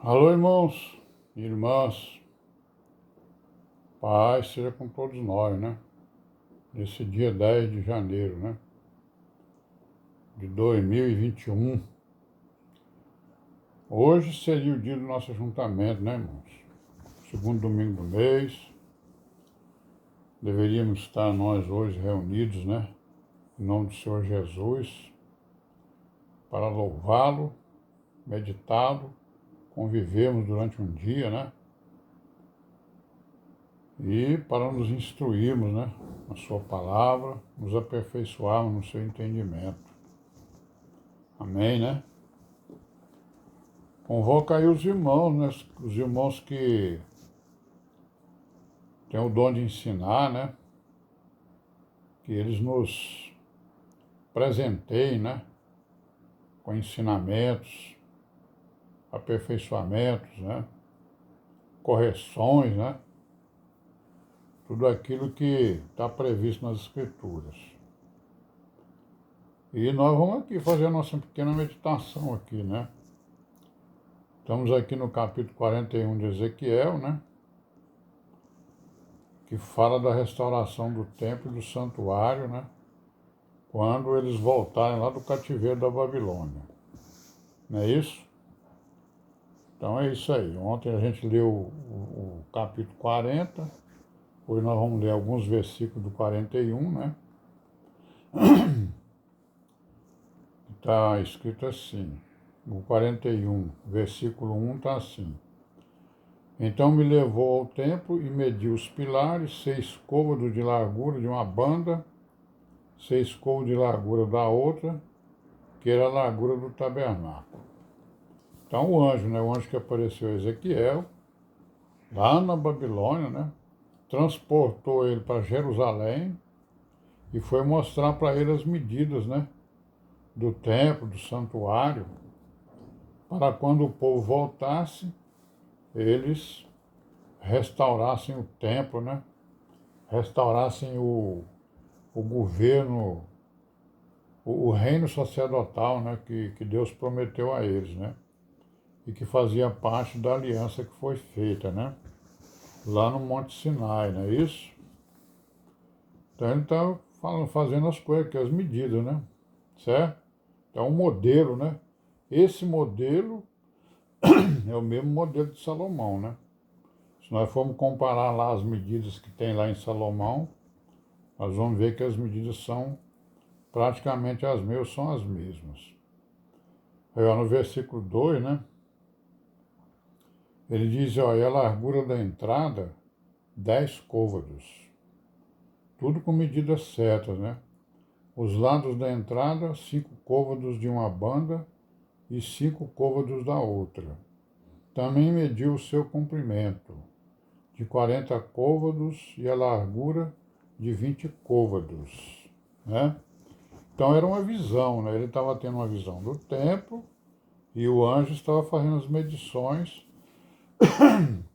Alô, irmãos e irmãs, paz seja com todos nós, né? Nesse dia 10 de janeiro, né? De 2021. Hoje seria o dia do nosso ajuntamento, né, irmãos? Segundo domingo do mês. Deveríamos estar nós hoje reunidos, né? Em nome do Senhor Jesus, para louvá-lo, meditá-lo, convivermos durante um dia, né? E para nos instruirmos, né? Na sua palavra, nos aperfeiçoarmos no seu entendimento. Amém, né? Convoca aí os irmãos, né? Os irmãos que têm o dom de ensinar, né? Que eles nos presenteiem, né? Com ensinamentos, aperfeiçoamentos, né? Correções, né? Tudo aquilo que está previsto nas Escrituras. E nós vamos aqui fazer a nossa pequena meditação aqui, né? Estamos aqui no capítulo 41 de Ezequiel, né? Que fala da restauração do templo e do santuário, né? Quando eles voltarem lá do cativeiro da Babilônia. Não é isso? Então é isso aí. Ontem a gente leu o capítulo 40, hoje nós vamos ler alguns versículos do 41, né? Está escrito assim, o 41, versículo 1 está assim. Então me levou ao templo e mediu os pilares, 6 côvados de largura de uma banda, 6 côvados de largura da outra, que era a largura do tabernáculo. Então o anjo, né? O anjo que apareceu a Ezequiel, lá na Babilônia, né? Transportou ele para Jerusalém e foi mostrar para ele as medidas, né? Do templo, do santuário, para quando o povo voltasse, eles restaurassem o templo, né? Restaurassem o governo, o reino sacerdotal, né? Que Deus prometeu a eles, né? E que fazia parte da aliança que foi feita, né? Lá no Monte Sinai, não é isso? Então ele está fazendo as coisas, as medidas, né? Certo? Então o modelo, né? Esse modelo é o mesmo modelo de Salomão, né? Se nós formos comparar lá as medidas que tem lá em Salomão, nós vamos ver que as medidas são praticamente as mesmas, são as mesmas. Aí, ó, no versículo 2, né? Ele diz, ó, e a largura da entrada, 10 côvados. Tudo com medidas certas, né? Os lados da entrada, 5 côvados de uma banda e 5 côvados da outra. Também mediu o seu comprimento, de 40 côvados, e a largura de 20 côvados, né? Então era uma visão, né? Ele estava tendo uma visão do templo e o anjo estava fazendo as medições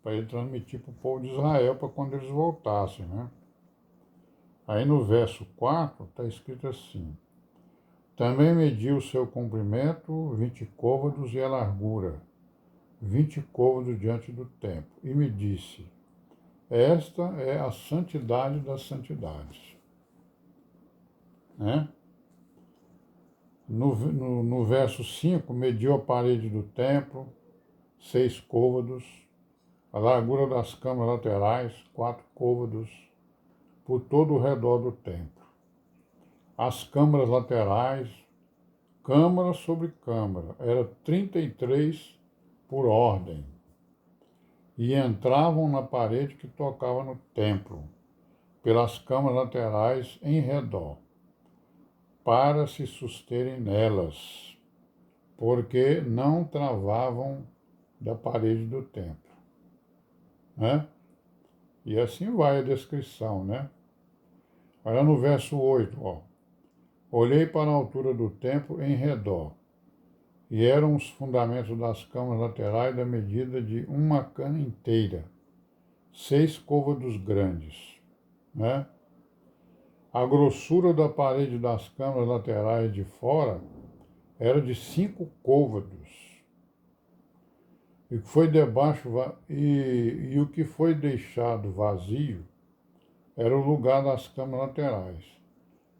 para ele transmitir para o povo de Israel para quando eles voltassem, né? Aí no verso 4 está escrito assim: também mediu o seu comprimento, 20 côvados, e a largura, 20 côvados diante do templo, e me disse: esta é a santidade das santidades. Né? No verso 5, mediu a parede do templo, 6 côvados, a largura das câmaras laterais, 4 côvados, por todo o redor do templo. As câmaras laterais, câmara sobre câmara, era 33 por ordem, e entravam na parede que tocava no templo, pelas câmaras laterais em redor, para se susterem nelas, porque não travavam da parede do templo, né? E assim vai a descrição, né? Olha no verso 8, ó. Olhei para a altura do templo em redor, e eram os fundamentos das câmaras laterais da medida de uma cana inteira, 6 côvados grandes, né? A grossura da parede das câmaras laterais de fora era de 5 côvados, E foi debaixo e o que foi deixado vazio era o lugar das câmaras laterais,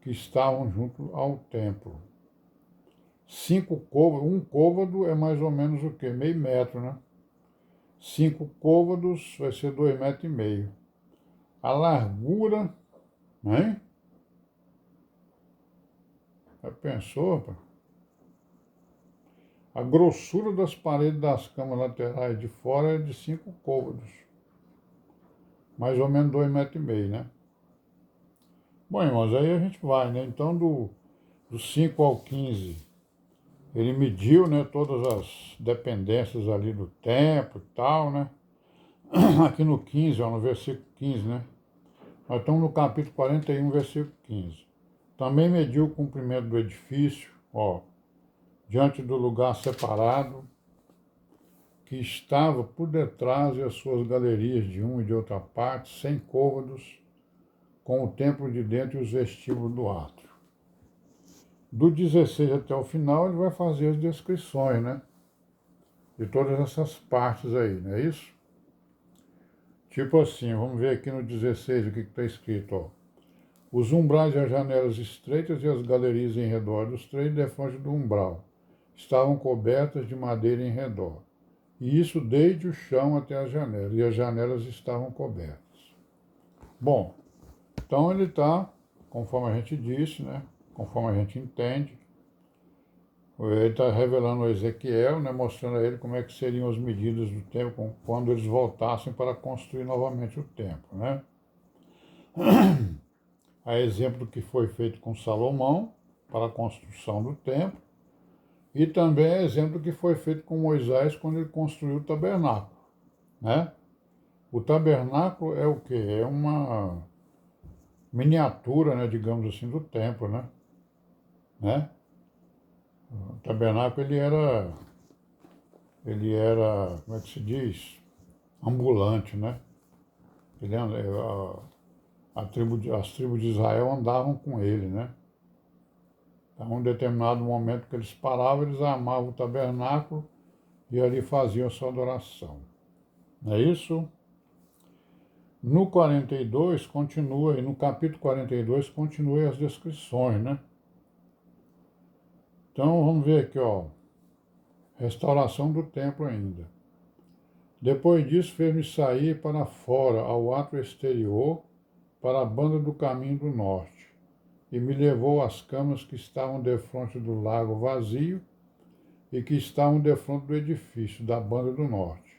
que estavam junto ao templo. 5 côvados, um côvado é mais ou menos o quê? Meio metro, né? 5 côvados vai ser 2,5 metros. A largura, né? Já pensou, rapaz? A grossura das paredes das câmaras laterais de fora é de 5 côvados. Mais ou menos 2,5 metros, né? Bom, irmãos, aí a gente vai, né? Então, do 5 ao 15, ele mediu, né, todas as dependências ali do templo e tal, né? Aqui no 15, ó, no versículo 15, né? Nós estamos no capítulo 41, versículo 15. Também mediu o comprimento do edifício, ó, diante do lugar separado, que estava por detrás e as suas galerias de uma e de outra parte, 100 côvados, com o templo de dentro e os vestíbulos do átrio. Do 16 até o final, ele vai fazer as descrições, né? De todas essas partes aí, não é isso? Tipo assim, vamos ver aqui no 16 o que está escrito, ó. Os umbrais e as janelas estreitas e as galerias em redor dos três defronte do umbral estavam cobertas de madeira em redor. E isso desde o chão até as janelas, e as janelas estavam cobertas. Bom, então ele está, conforme a gente disse, né? Conforme a gente entende, ele está revelando a Ezequiel, né, mostrando a ele como é que seriam as medidas do templo quando eles voltassem para construir novamente o templo, né? A exemplo do que foi feito com Salomão para a construção do templo, e também é exemplo do que foi feito com Moisés quando ele construiu o tabernáculo, né? O tabernáculo é o quê? É uma miniatura, né, digamos assim, do templo, né? O tabernáculo ele era, como é que se diz? Ambulante, né? As tribos de Israel andavam com ele, né? Então, em um determinado momento que eles paravam, eles armavam o tabernáculo e ali faziam a sua adoração. Não é isso? No 42 continua, e no capítulo 42 continua as descrições, né? Então vamos ver aqui, ó. Restauração do templo ainda. Depois disso, fez-me sair para fora, ao átrio exterior, para a banda do caminho do norte, e me levou às camas que estavam defronte do lago vazio e que estavam defronte do edifício, da banda do norte.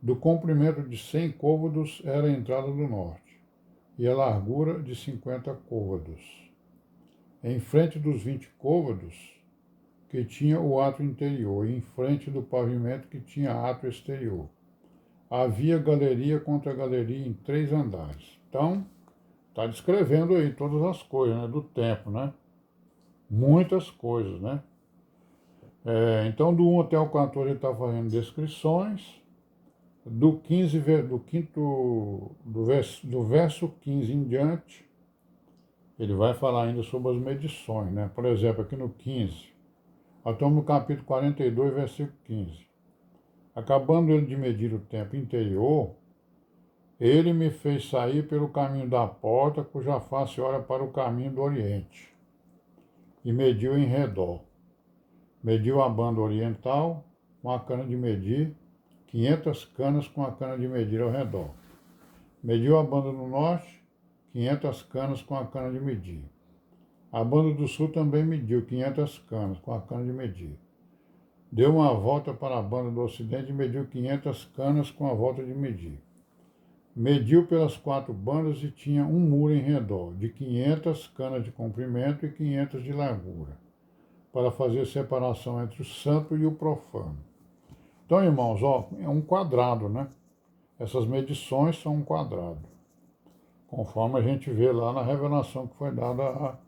Do comprimento de 100 côvados era a entrada do norte, e a largura de 50 côvados. Em frente dos 20 côvados, que tinha o átrio interior, e em frente do pavimento que tinha átrio exterior. Havia galeria contra galeria em 3 andares. Então, está descrevendo aí todas as coisas, né, do templo, né? Muitas coisas, né? Então, do 1 até o 14 ele está fazendo descrições. Do 15, do verso 15 em diante, ele vai falar ainda sobre as medições, né? Por exemplo, aqui no 15, nós estamos no capítulo 42, versículo 15. Acabando ele de medir o tempo interior, ele me fez sair pelo caminho da porta, cuja face olha para o caminho do oriente, e mediu em redor. Mediu a banda oriental com a cana de medir, 500 canas com a cana de medir ao redor. Mediu a banda do norte, 500 canas com a cana de medir. A banda do sul também mediu 500 canas com a cana de medir. Deu uma volta para a banda do ocidente e mediu 500 canas com a volta de medir. Mediu pelas 4 bandas e tinha um muro em redor, de 500 canas de comprimento e 500 de largura, para fazer separação entre o santo e o profano. Então, irmãos, ó, é um quadrado, né? Essas medições são um quadrado, conforme a gente vê lá na revelação que foi dada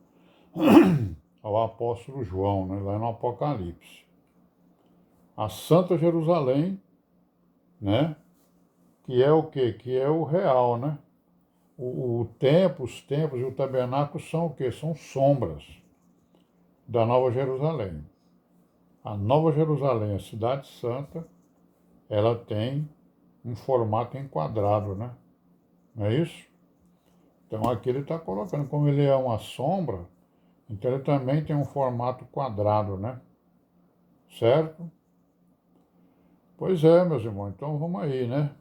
ao apóstolo João, né, lá no Apocalipse. A Santa Jerusalém, né, que é o quê? Que é o real, né? O templo, os templos e o tabernáculo são o quê? São sombras da Nova Jerusalém. A Nova Jerusalém, a Cidade Santa, ela tem um formato em quadrado, né? Não é isso? Então aqui ele está colocando, como ele é uma sombra, então ele também tem um formato quadrado, né? Certo? Pois é, meus irmãos, então vamos aí, né?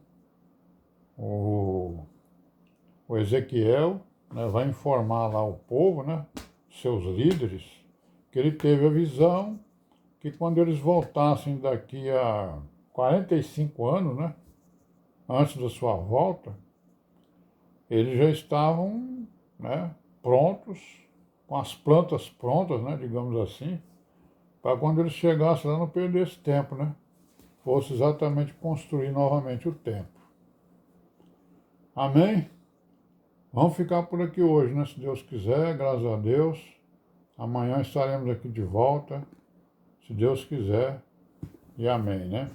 O, o Ezequiel, né, vai informar lá o povo, né? Seus líderes, que ele teve a visão que quando eles voltassem daqui a 45 anos, né? Antes da sua volta, eles já estavam, né, prontos, com as plantas prontas, né, digamos assim, para quando eles chegassem lá não perdesse tempo, né? Fosse exatamente construir novamente o templo. Amém? Vamos ficar por aqui hoje, né? Se Deus quiser, graças a Deus. Amanhã estaremos aqui de volta, se Deus quiser. E amém, né?